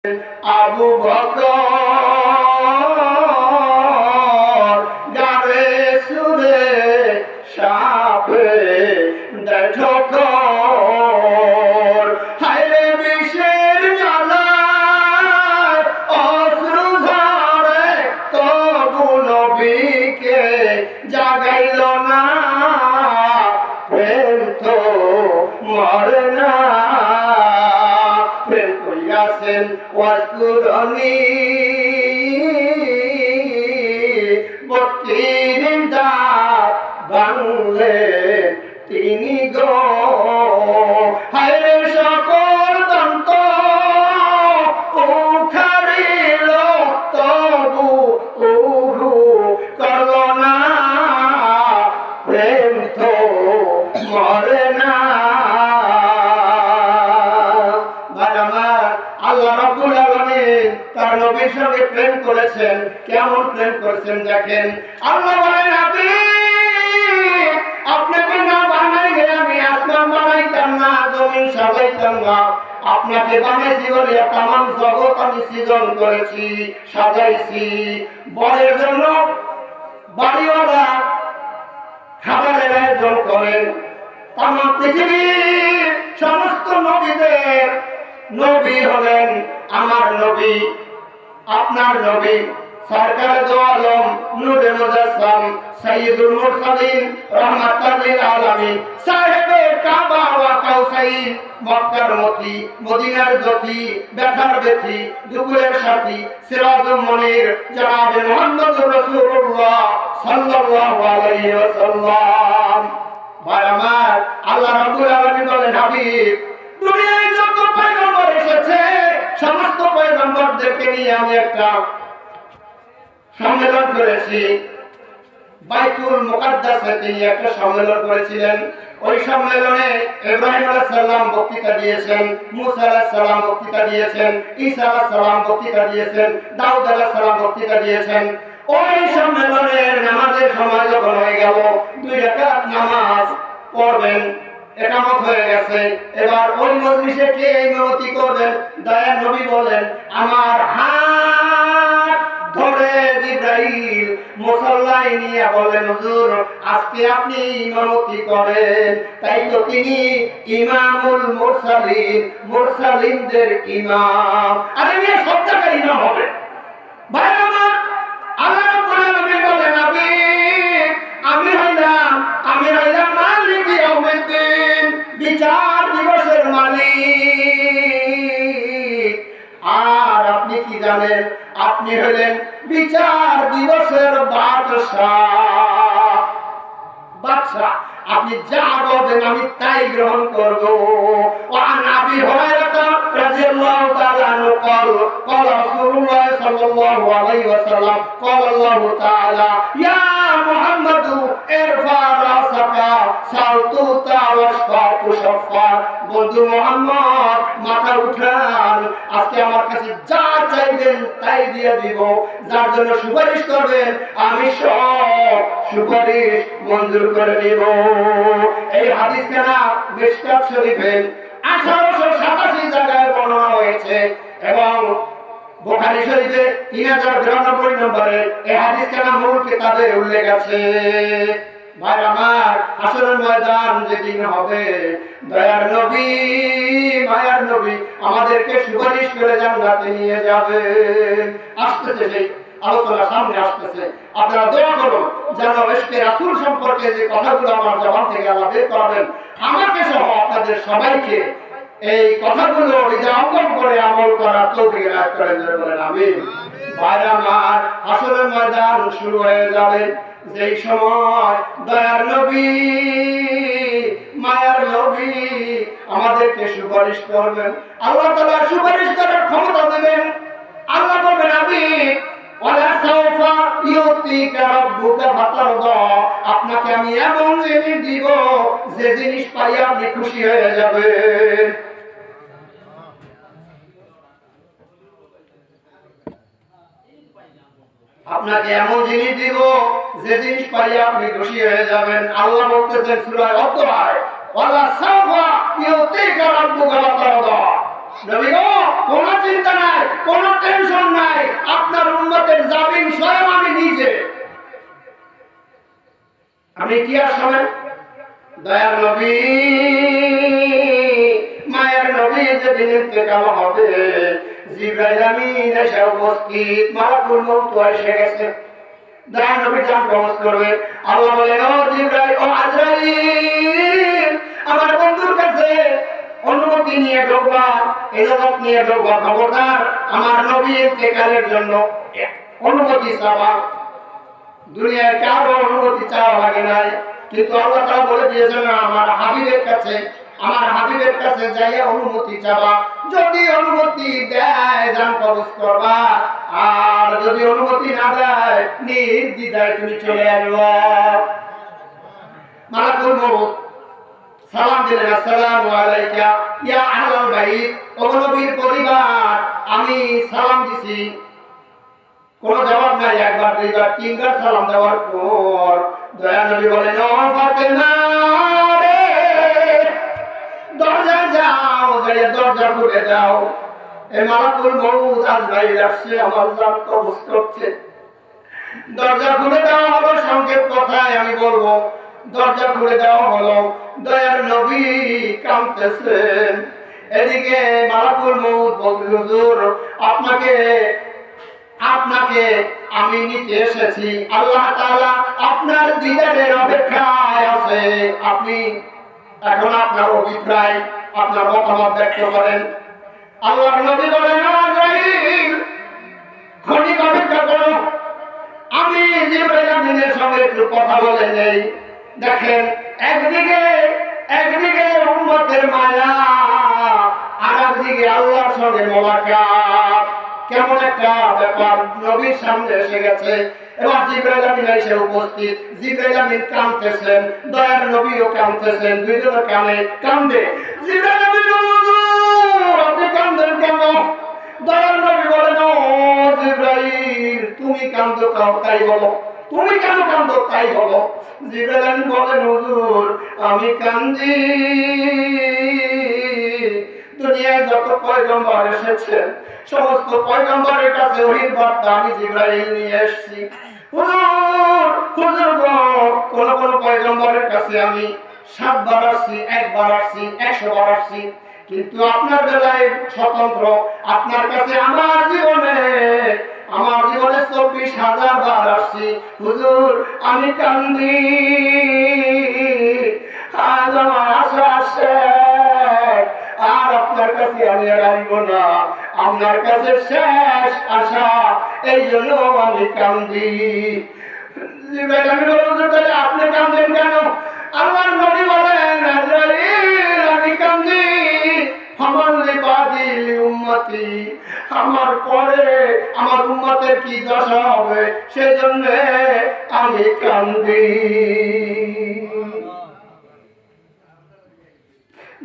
আবু বকর গারে সুরে সাপে ঠোকর হায়রে বিষের জ্বালায় অশ্রু ঝরে তবু নবীকে জাগাইল না প্রেম তো মরে না প্রেম করিয়াছেন ওয়াজকুরনি বত্রিশ দাঁত ভাঙলেন তিনি গো হায়রে সকল দন্ত উখারিল তবু উহু করল না প্রেম তো মরে না। আল্লাহ রাব্বুল আলামিন তার নবীর সঙ্গে প্রেম করেছেন। কেমন প্রেম করেছেন দেখেন। আল্লাহ বলেন আপনি আপনাকে না বানাইলে আমি আসমান বানাইতাম না, জমিন সাজাইতাম না। আপনাকে বানাইছি বলে তামাম জগৎ আমি সৃজন করেছি, সাজাইছি। বরের জন্য বাড়িওয়ালা খাবারের আয়োজন করেন। তামাম পৃথিবীর সমস্ত নবীদের নবী হলেন আমার নবী, আপনার নবী সরকার দো আলম নূরে মুজাসসাম সাইয়্যিদুল মুরসালিন রাহমাতাল লিল আলামিন সাহেবে কাবা ওয়া কাউসাইন মক্কার মতি মদিনার জ্যোতি ব্যথার ব্যথি দুপুরের সাথী সিরাজুল মুনির জনাবে মুহাম্মদুর রাসূলুল্লাহ সাল্লাল্লাহু আলাইহি ওয়াসাল্লাম। ভাই আমার, আল্লাহ রাব্বুল আলামিন বলেন হাবিব দুনিয়ায় যত পয়গম্বর এসেছে সমস্ত পয়গম্বরদেরকে নিয়ে আমি একটা সম্মেলন করেছি। বাইতুল মুকাদ্দাসে তিনি একটা সম্মেলন করেছিলেন। ওই সম্মেলনে ইব্রাহিম আলাইহিস সালাম বক্তৃতা দিয়েছেন, মুসা আলাইহিস সালাম বক্তৃতা দিয়েছেন, ঈসা আলাইহিস সালাম বক্তৃতা দিয়েছেন, দাউদ আলাইহিস সালাম বক্তৃতা দিয়েছেন। ওই সম্মেলনে নামাজের সময় যখন হয়ে গেল, 2 রাকাত নামাজ পড়বেন, একামত হয়ে গেছে। এবার ওই মজলিসে কে ইমামতি করবেন? দয়ার নবী বলেন আমার হাত ধরে জিবরাইল মুসাল্লায় নিয়ে বলেন হুজুর আজকে আপনি ইমামতি করেন। তাই তো তিনি ইমামুল মুরসালিন, মুরসালিনদের ইমাম। আরে নিয়ে সব জায়গায় ইমাম হবে। ভাই আমার, আল্লাহ রাব্বুল আলামিন বলেন আমি হইলাম মালিক ইয়াউমিদ্দিন, বিচার দিবসের মালিক। আর আপনি কি জানেন? আপনি হলেন বিচার দিবসের বাদশা। আপনি যা বলবেন আমি তাই গ্রহণ করব। ওয়ান আবি হুরায়রা রাদিয়াল্লাহু তাআলা আনহু قال رسول الله صلى الله عليه وسلم قال الله تعالى يا محمد ارفع راسك سألتك واشفع تشفع। বন্ধু মুহাম্মদ মাথা উঠান, আজকে আমার কাছে যা চাইবেন তাই দিয়ে দিব। যার জন্য সুপারিশ করবেন আমি সব সুপারিশ মঞ্জুর করে নিব। এই হাদিস কেনা মিশকাত শরীফে 1887 জায়গায় বর্ণনা হয়েছে এবং বুখারী শরীফে 3092 নম্বরে এই হাদিস কেনা মূল কিতাবে উল্লেখ আছে। ভাই আমার, হাসরের ময়দান যেদিন হবে দয়ার নবী মায়ার নবী আমাদেরকে সুপারিশ করে জান্নাতে নিয়ে যাবেন। আসতেছে সেই আলোচনা সামনে আসতেছে। আপনারা দোয়া করুন যেন ইশকে রাসূল সম্পর্কে যে কথাগুলো আমার জবান থেকে আল্লাহ বের করাবেন, আমাকে সহ আপনাদের সবাইকে এই কথাগুলো হৃদয়ঙ্গম করে আমল করার তৌফিক দান করেন বলেন আমিন। ভাই আমার, হাসরের ময়দান শুরু হয়ে যাবে যেই সময় দয়ার নবী মায়ার নবী আমাদেরকে সুপারিশ করবেন। আল্লাহ তাআলা সুপারিশ করার ক্ষমতা দেবেন। আল্লাহ বলবেন আমি ওয়ালা সাওফা ইউতিকা রাব্বুকা ফাতারদা, আপনাকে আমি এমন জিনিস দিব যে জিনিস পাই আপনি খুশি হয়ে যাবেন। আপনাকে এমন জিনিস দিব যে জিনিস পাই আপনি খুশি হয়ে যাবেন। আল্লাহ বলতেছেন সূরা আত-তাওবা ওয়ালা সাওফা ইউতিকা রাব্বুকা ফাতারদা। নবী গো কোনো চিন্তা নাই, কোনো টেনশন নাই, আপনার উম্মতের জামিন স্বয়ং আমি নিজে। আমি কি আর শোনেন, দয়ার নবী মায়ের নবী যেদিন ইন্তেকাল হবে, জিবরাইল আমিন এসে উপস্থিত, মালাকুল মউত এসে গেছে। দয়ার নবী জান প্রবেশ করবে, আল্লাহ বলেন, ও জিবরাইল, ও আজরাইল, আমার বন্ধুর কাছে অনুমতি নিয়ে ঢোকবা, ইজাজত নিয়ে ঢোকবা, খবরদার আমার নবী ইন্তেকালের জন্য অনুমতি চাওয়া। দুনিয়ার কারো অনুমতি চাওয়া লাগে নাই, কিন্তু আল্লাহ তাআলা বলে দিয়েছেন আমার হাবিবের কাছে, আমার হাবিবের কাছে যাইয়া অনুমতি চাওয়া। যদি অনুমতি দেয় জান কবজ করবা, আর যদি অনুমতি না দেয় নির্দ্বিধায় তুমি চলে আসবা। মালাকুল মউত সালাম দিলেন, আসসালামু আলাইকা ইয়া আহলাল বাইত, ও নবীর পরিবার, আমি সালাম দিছি। কোন জবাব নাই। একবার দুইবার তিনবার সালাম দেওয়ার পর দয়া নবী বলেন, ও ফাতেমা রে, দরজা যাও, যাইয়া দরজা খুলে দাও। এই মালাকুল মউত আজরাইল আসছে, আমার জান কবজ করছে। দরজা খুলে দেওয়া হলো, সংক্ষেপ কথায় আমি বলবো, দরজা খুলে দেওয়া হলো, দয়ার নবী কাঁদতেছেন। এদিকে মালাকুল মউত বলছে, হুজুর আপনাকে আমি নিতে এসেছি, আল্লাহ তাআলা আপনার দিদারের অপেক্ষায় আছে। আপনি এখন আপনার অভিপ্রায়, আপনার মতামত ব্যক্ত করেন। আল্লাহর নবী বলেন, আজরাইল ক্ষণিক অপেক্ষা করো, আমি জিবরাইল আমিনের সঙ্গে একটু কথা বলে নেই। দেখেন, একদিকে উম্মতের মায়া, আর একদিকে আল্লাহর সঙ্গে মোলাকাত। কেমন একটা ব্যাপার, নবীর সামনে এসে গেছে, এবার জিবরাইল আমিন এসে উপস্থিত। জিবরাইল আমিন কাঁদতেছেন, দয়ার নবীও কাঁদতেছেন, দুইজনে কান্দে। জিবরাইল আমিন, আপনি কান্দেন কেন? দয়ার নবী বলেন, ও জিবরাইল, তুমি কান্দো তাই বলো, তুমি কেন কান্দো তাই বলো। জিবরাইল আমিন বলেন, হুজুর আমি কান্দি, দুনিয়ায় যত পয়গম্বর এসেছেন সমস্ত পয়গম্বরের কাছে ওহীর বার্তা আমি জিবরাইল নিয়ে এসেছি। হুজুর গো, কোন পয়গম্বরের কাছে আমি 7 বার আসছি, 1 বার আসছি, 100 বার আসছি, কিন্তু আপনার বেলায় স্বতন্ত্র। আপনার কাছে আমার জীবনে 24,000 বার আসছি। হুজুর আমি কান্দি, আজ আমার আশা আসে, আর আপনার কাছে আমি আর আসবো না, আপনার কাছে শেষ আশা, এই জন্য আমি কান্দি। আপনি কান্দেন কেন? আল্লাহর নবী বলেন, আজরাইল আমি কান্দি, উম্মতি, আমার পরে আমার উম্মতের কি দশা হবে সেজন্য আমি কান্দি।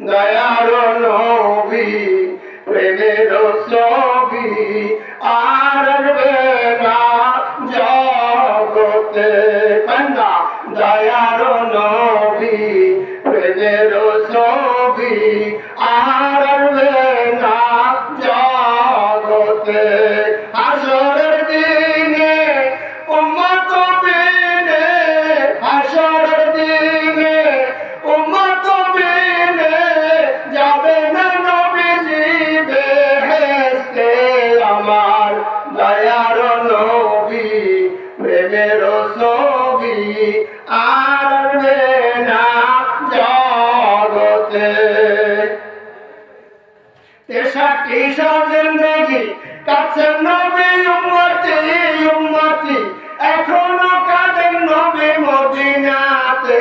দয়ার নবী প্রেমের ছবি আর না জগতে, কান্না দয়ার নবী প্রেমের ছবি আর না জগতে। হাসরের দিনে উম্মত বিনে, হাসরের দিনে উম্মত বিনে যাবে না নবীজি বেহেশতে। আমার দয়ার নবী প্রেমের ছবি আর না জগতে। 63 জিন্দেগি কাছে নবী উম্মতি উম্মতি, এখনো কাঁদেন নবী মদিনাতে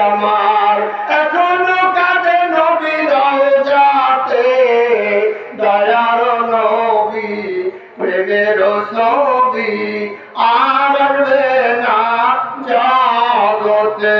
আমার, এখনো কাঁদেন নবী রওজাতে। দয়ার নবী প্রেমের ছবি আর না জগতে।